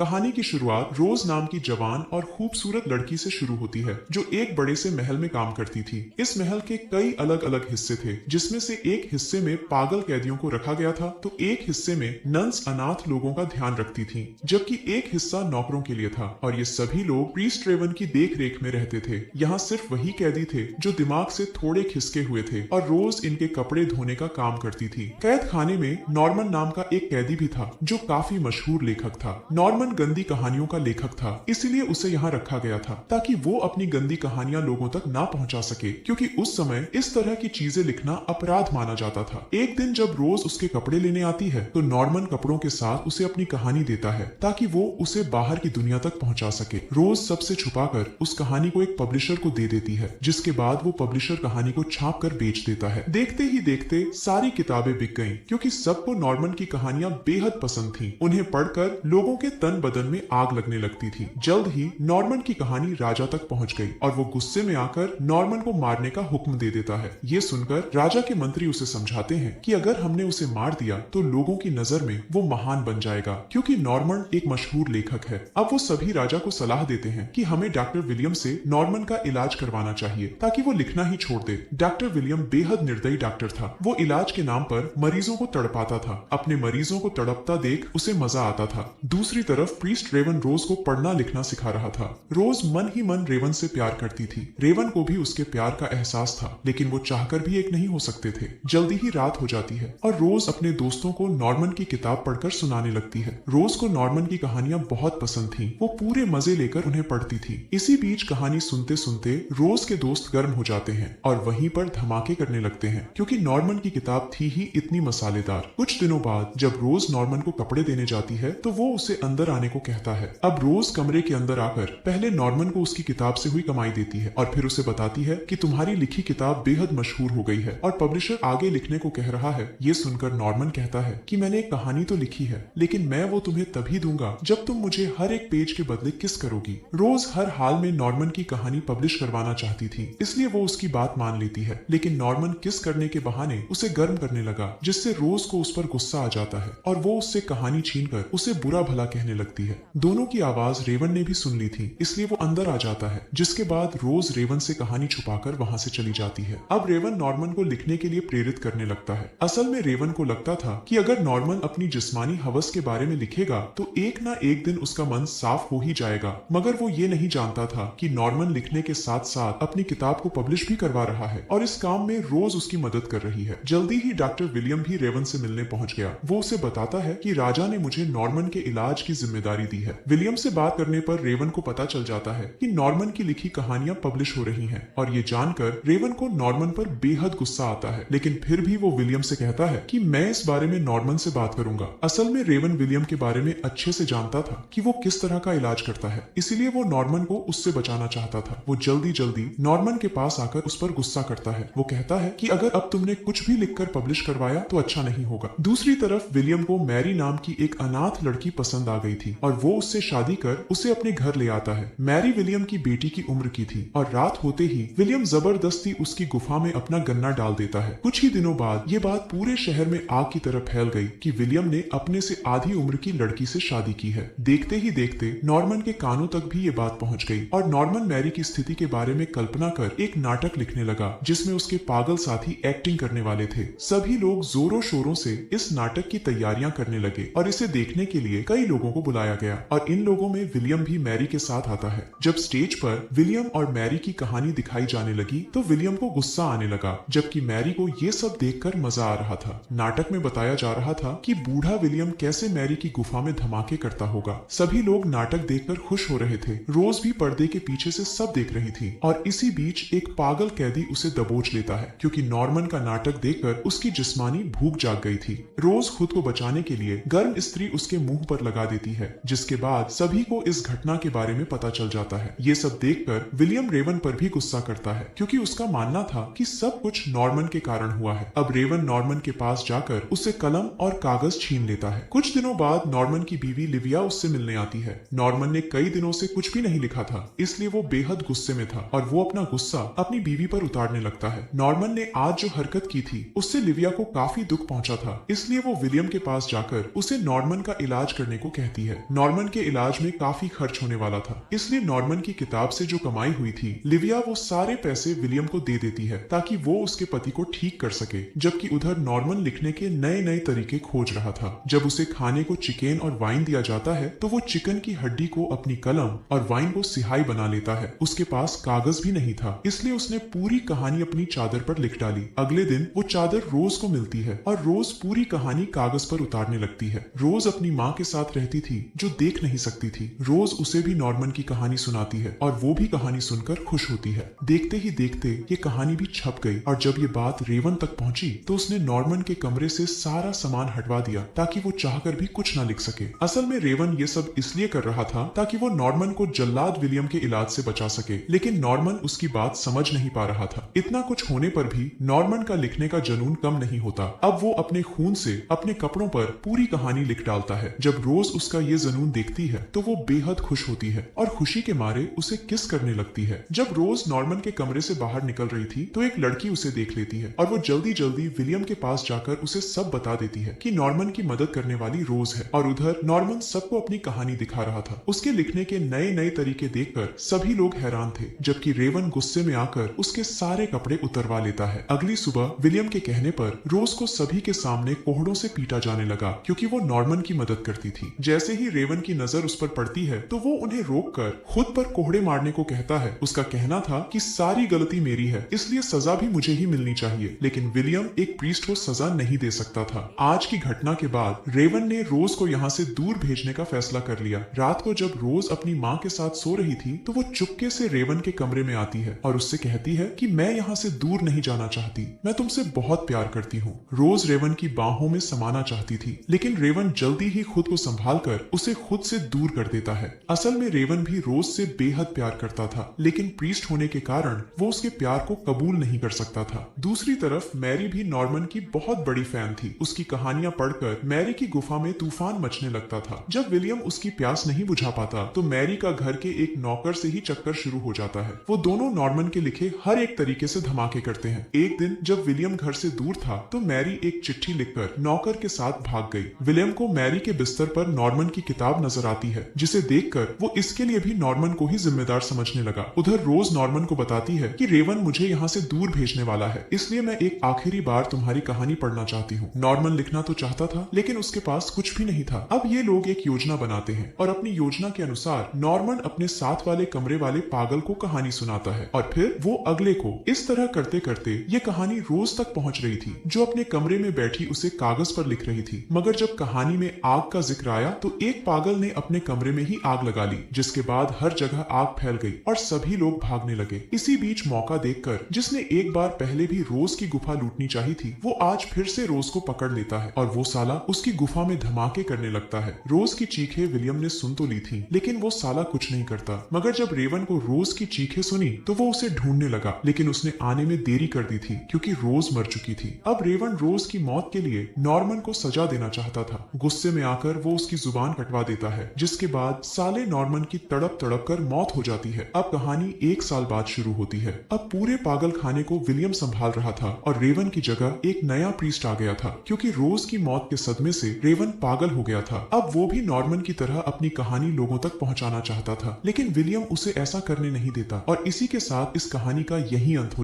कहानी की शुरुआत रोज नाम की जवान और खूबसूरत लड़की से शुरू होती है जो एक बड़े से महल में काम करती थी। इस महल के कई अलग अलग हिस्से थे, जिसमें से एक हिस्से में पागल कैदियों को रखा गया था तो एक हिस्से में नन्स अनाथ लोगों का ध्यान रखती थी, जबकि एक हिस्सा नौकरों के लिए था। और ये सभी लोग प्रीस्ट रेवन की देख रेख में रहते थे। यहाँ सिर्फ वही कैदी थे जो दिमाग से थोड़े खिसके हुए थे और रोज इनके कपड़े धोने का काम करती थी। कैद खाने में नॉर्मन नाम का एक कैदी भी था जो काफी मशहूर लेखक था। नॉर्मन गंदी कहानियों का लेखक था, इसलिए उसे यहाँ रखा गया था ताकि वो अपनी गंदी कहानियां लोगों तक ना पहुंचा सके, क्योंकि उस समय इस तरह की चीजें लिखना अपराध माना जाता था। एक दिन जब रोज उसके कपड़े लेने आती है तो नॉर्मन कपड़ों के साथ उसे अपनी कहानी देता है ताकि वो उसे बाहर की दुनिया तक पहुंचा सके। रोज सबसे छुपाकर उस कहानी को एक पब्लिशर को दे देती है, जिसके बाद वो पब्लिशर कहानी को छाप कर बेच देता है। देखते ही देखते सारी किताबें बिक गईं, क्योंकि सबको नॉर्मन की कहानियां बेहद पसंद थीं। उन्हें पढ़कर लोगों के तन बदन में आग लगने लगती थी। जल्द ही नॉर्मन की कहानी राजा तक पहुंच गई और वो गुस्से में आकर नॉर्मन को मारने का हुक्म दे देता है। ये सुनकर राजा के मंत्री उसे समझाते हैं कि अगर हमने उसे मार दिया तो लोगों की नजर में वो महान बन जाएगा, क्योंकि नॉर्मन एक मशहूर लेखक है। अब वो सभी राजा को सलाह देते हैं कि हमें डॉक्टर विलियम से नॉर्मन का इलाज करवाना चाहिए ताकि वो लिखना ही छोड़ दे। डॉक्टर विलियम बेहद निर्दयी डॉक्टर था। वो इलाज के नाम पर मरीजों को तड़पाता था। अपने मरीजों को तड़पता देख उसे मजा आता था। दूसरी तरफ प्रीस्ट रेवन रोज को पढ़ना लिखना सिखा रहा था। रोज मन ही मन रेवन से प्यार करती थी। रेवन को भी उसके प्यार का एहसास था, लेकिन वो चाहकर भी एक नहीं हो सकते थे। जल्दी ही रात हो जाती है और रोज अपने दोस्तों को नॉर्मन की किताब पढ़कर सुनाने लगती है। रोज को नॉर्मन की कहानियां बहुत पसंद थीं। वो पूरे मजे लेकर उन्हें पढ़ती थी। इसी बीच कहानी सुनते सुनते रोज के दोस्त गर्म हो जाते हैं और वहीं पर धमाके करने लगते हैं, क्योंकि नॉर्मन की किताब थी ही इतनी मसालेदार। कुछ दिनों बाद जब रोज नॉर्मन को कपड़े देने जाती है तो वो उसे अंदर आने को कहता है। अब रोज कमरे के अंदर आकर पहले नॉर्मन को उसकी किताब से हुई कमाई देती है और फिर उसे बताती है कि तुम्हारी लिखी किताब बेहद मशहूर हो गई है और पब्लिशर आगे लिखने को कह रहा है। ये सुनकर नॉर्मन कहता है कि मैंने एक कहानी तो लिखी है, लेकिन मैं वो तुम्हें तभी दूंगा जब तुम मुझे हर एक पेज के बदले किस करोगी। रोज हर हाल में नॉर्मन की कहानी पब्लिश करवाना चाहती थी, इसलिए वो उसकी बात मान लेती है। लेकिन नॉर्मन किस करने के बहाने उसे गर्म करने लगा, जिससे रोज को उस पर गुस्सा आ जाता है और वो उससे कहानी छीनकर उसे बुरा भला कहने लगती है। दोनों की आवाज रेवन ने भी सुन ली थी, इसलिए वो अंदर आ जाता है, जिसके बाद रोज रेवन से कहानी छुपाकर वहां से चली जाती है। अब रेवन नॉर्मन को लिखने के लिए प्रेरित करने लगता है। असल में रेवन को लगता था कि अगर नॉर्मन अपनी जिस्मानी हवस के बारे में लिखेगा तो एक ना एक दिन उसका मन साफ हो ही जाएगा, मगर वो ये नहीं जानता था कि नॉर्मन लिखने के साथ साथ अपनी किताब को पब्लिश भी करवा रहा है और इस काम में रोज उसकी मदद कर रही है। जल्दी ही डॉक्टर विलियम भी रेवन से मिलने पहुंच गया। वो उसे बताता है कि राजा ने मुझे नॉर्मन के इलाज की जिम्मेदारी दी है। विलियम से बात करने पर रेवन को पता चल जाता है कि नॉर्मन की लिखी कहानियां पब्लिश हो रही हैं और ये जानकर रेवन को नॉर्मन पर बेहद गुस्सा आता है, लेकिन फिर भी वो विलियम से कहता है कि मैं इस बारे में नॉर्मन से बात करूंगा। असल में रेवन विलियम के बारे में अच्छे से जानता था कि वो किस तरह का इलाज करता है, इसीलिए वो नॉर्मन को उससे बचाना चाहता था। वो जल्दी जल्दी नॉर्मन के पास आकर उस पर गुस्सा करता है। वो कहता है कि अगर अब तुमने कुछ भी लिखकर पब्लिश करवाया तो अच्छा नहीं होगा। दूसरी तरफ विलियम को मैरी नाम की एक अनाथ लड़की पसंद आ गई थी और वो उससे शादी कर उसे अपने घर ले आता है। मैरी विलियम की बेटी की उम्र की थी और रात होते ही विलियम जबरदस्ती उसकी गुफा में अपना गन्ना डाल देता है। कुछ ही दिनों बाद ये बात पूरे शहर में आग की तरह फैल गई कि विलियम ने अपने से आधी उम्र की लड़की से शादी की है। देखते ही देखते नॉर्मन के कानों तक भी ये बात पहुंच गई और नॉर्मन मैरी की स्थिति के बारे में कल्पना कर एक नाटक लिखने लगा, जिसमें उसके पागल साथी एक्टिंग करने वाले थे। सभी लोग जोरों शोरों से इस नाटक की तैयारियां करने लगे और इसे देखने के लिए कई लोगों को बुलाया गया और इन लोगों में विलियम भी मैरी के साथ आता है। जब स्टेज पर विलियम और मैरी की कहानी दिखाई जाने लगी तो विलियम को गुस्सा आने लगा, जबकि मैरी को ये सब देखकर मजा आ रहा था। नाटक में बताया जा रहा था कि बूढ़ा विलियम कैसे मैरी की गुफा में धमाके करता होगा। सभी लोग नाटक देखकर खुश हो रहे थे। रोज भी पर्दे के पीछे से सब देख रही थी और इसी बीच एक पागल कैदी उसे दबोच लेता है, क्योंकि नॉर्मन का नाटक देखकर उसकी जिस्मानी भूख जाग गई थी। रोज खुद को बचाने के लिए गर्म इस्त्री उसके मुंह पर लगा देती है, जिसके बाद सभी को इस घटना के बारे में पता चल जाता है। ये सब देखकर विलियम रेवन पर भी गुस्सा करता है, क्योंकि उसका मानना था कि सब कुछ नॉर्मन के कारण हुआ है। अब रेवन नॉर्मन के पास जाकर उससे कलम और कागज छीन लेता है। कुछ दिनों बाद नॉर्मन की बीवी लिविया उससे मिलने आती है। नॉर्मन ने कई दिनों से कुछ भी नहीं लिखा था, इसलिए वो बेहद गुस्से में था और वो अपना गुस्सा अपनी बीवी पर उतारने लगता है। नॉर्मन ने आज जो हरकत की थी उससे लिविया को काफी दुख पहुंचा था, इसलिए वो विलियम के पास जाकर उसे नॉर्मन का इलाज करने को कहती है। है। नॉर्मन के इलाज में काफी खर्च होने वाला था, इसलिए नॉर्मन की किताब से जो कमाई हुई थी, लिविया वो सारे पैसे विलियम को दे देती है ताकि वो उसके पति को ठीक कर सके। जबकि उधर नॉर्मन लिखने के नए नए तरीके खोज रहा था। जब उसे खाने को चिकन और वाइन दिया जाता है तो वो चिकन की हड्डी को अपनी कलम और वाइन को सिहाई बना लेता है। उसके पास कागज भी नहीं था, इसलिए उसने पूरी कहानी अपनी चादर पर लिख डाली। अगले दिन वो चादर रोज को मिलती है और रोज पूरी कहानी कागज पर उतारने लगती है। रोज अपनी माँ के साथ रहती थी जो देख नहीं सकती थी। रोज उसे भी नॉर्मन की कहानी सुनाती है और वो भी कहानी सुनकर खुश होती है। देखते ही देखते ये कहानी भी छप गई और जब ये बात रेवन तक पहुंची तो उसने नॉर्मन के कमरे से सारा सामान हटवा दिया ताकि वो चाहकर भी कुछ ना लिख सके। असल में रेवन ये सब इसलिए कर रहा था ताकि वो नॉर्मन को जल्लाद विलियम के इलाज से बचा सके, लेकिन नॉर्मन उसकी बात समझ नहीं पा रहा था। इतना कुछ होने पर भी नॉर्मन का लिखने का जुनून कम नहीं होता। अब वो अपने खून से अपने कपड़ों पर पूरी कहानी लिख डालता है। जब रोज उसका ये जुनून देखती है तो वो बेहद खुश होती है और खुशी के मारे उसे किस करने लगती है। जब रोज नॉर्मन के कमरे से बाहर निकल रही थी तो एक लड़की उसे देख लेती है और वो जल्दी जल्दी विलियम के पास जाकर उसे सब बता देती है कि नॉर्मन की मदद करने वाली रोज है। और उधर नॉर्मन सबको अपनी कहानी दिखा रहा था। उसके लिखने के नए नए तरीके देखकर सभी लोग हैरान थे, जबकि रेवन गुस्से में आकर उसके सारे कपड़े उतरवा लेता है। अगली सुबह विलियम के कहने पर रोज को सभी के सामने कोहड़ों से पीटा जाने लगा क्योंकि वो नॉर्मन की मदद करती थी। जैसे ही रेवन की नजर उस पर पड़ती है तो वो उन्हें रोककर खुद पर कोहड़े मारने को कहता है। उसका कहना था कि सारी गलती मेरी है, इसलिए सजा भी मुझे ही मिलनी चाहिए। लेकिन विलियम एक प्रीस्ट को सजा नहीं दे सकता था। आज की घटना के बाद रेवन ने रोज को यहाँ से दूर भेजने का फैसला कर लिया। रात को जब रोज अपनी माँ के साथ सो रही थी तो वो चुपके से रेवन के कमरे में आती है और उससे कहती है कि मैं यहाँ से दूर नहीं जाना चाहती, मैं तुमसे बहुत प्यार करती हूँ। रोज रेवन की बाहों में समाना चाहती थी, लेकिन रेवन जल्दी ही खुद को संभाल कर उसे खुद से दूर कर देता है। असल में रेवन भी रोज से बेहद प्यार करता था, लेकिन प्रीस्ट होने के कारण वो उसके प्यार को कबूल नहीं कर सकता था। दूसरी तरफ मैरी भी नॉर्मन की बहुत बड़ी फैन थी। उसकी कहानियां पढ़कर मैरी की गुफा में तूफान मचने लगता था। जब विलियम उसकी प्यास नहीं बुझा पाता तो मैरी का घर के एक नौकर से ही चक्कर शुरू हो जाता है। वो दोनों नॉर्मन के लिखे हर एक तरीके से धमाके करते हैं। एक दिन जब विलियम घर से दूर था तो मैरी एक चिट्ठी लिखकर नौकर के साथ भाग गई। विलियम को मैरी के बिस्तर पर नॉर्मन की किताब नजर आती है, जिसे देखकर वो इसके लिए भी नॉर्मन को ही जिम्मेदार समझने लगा। उधर रोज नॉर्मन को बताती है कि रेवन मुझे यहाँ से दूर भेजने वाला है, इसलिए मैं एक आखिरी बार तुम्हारी कहानी पढ़ना चाहती हूँ। नॉर्मन लिखना तो चाहता था, लेकिन उसके पास कुछ भी नहीं था। अब ये लोग एक योजना बनाते हैं और अपनी योजना के अनुसार नॉर्मन अपने साथ वाले कमरे वाले पागल को कहानी सुनाता है और फिर वो अगले को। इस तरह करते करते ये कहानी रोज तक पहुंच रही थी, जो अपने कमरे में बैठी उसे कागज पर लिख रही थी। मगर जब कहानी में आग का जिक्र आया तो एक पागल ने अपने कमरे में ही आग लगा ली, जिसके बाद हर जगह आग फैल गई और सभी लोग भागने लगे। इसी बीच मौका देखकर जिसने एक बार पहले भी रोज की गुफा लूटनी चाहिए थी, वो आज फिर से रोज को पकड़ लेता है और वो साला उसकी गुफा में धमाके करने लगता है। रोज की चीखें विलियम ने सुन तो ली थी, लेकिन वो साला कुछ नहीं करता। मगर जब रेवन को रोज की चीखें सुनी तो वो उसे ढूंढने लगा, लेकिन उसने आने में देरी कर दी थी क्योंकि रोज मर चुकी थी। अब रेवन रोज की मौत के लिए नॉर्मन को सजा देना चाहता था। गुस्से में आकर वो उसकी जुबान कटवा देता है, जिसके बाद साले नॉर्मन की तड़प तड़प कर मौत हो जाती है। अब कहानी 1 साल बाद शुरू होती है। अब पूरे पागल खाने को विलियम संभाल रहा था और रेवन की जगह एक नया प्रीस्ट आ गया था, क्योंकि रोज की मौत के सदमे से रेवन पागल हो गया था। अब वो भी नॉर्मन की तरह अपनी कहानी लोगों तक पहुंचाना चाहता था, लेकिन विलियम उसे ऐसा करने नहीं देता और इसी के साथ इस कहानी का यही अंत हो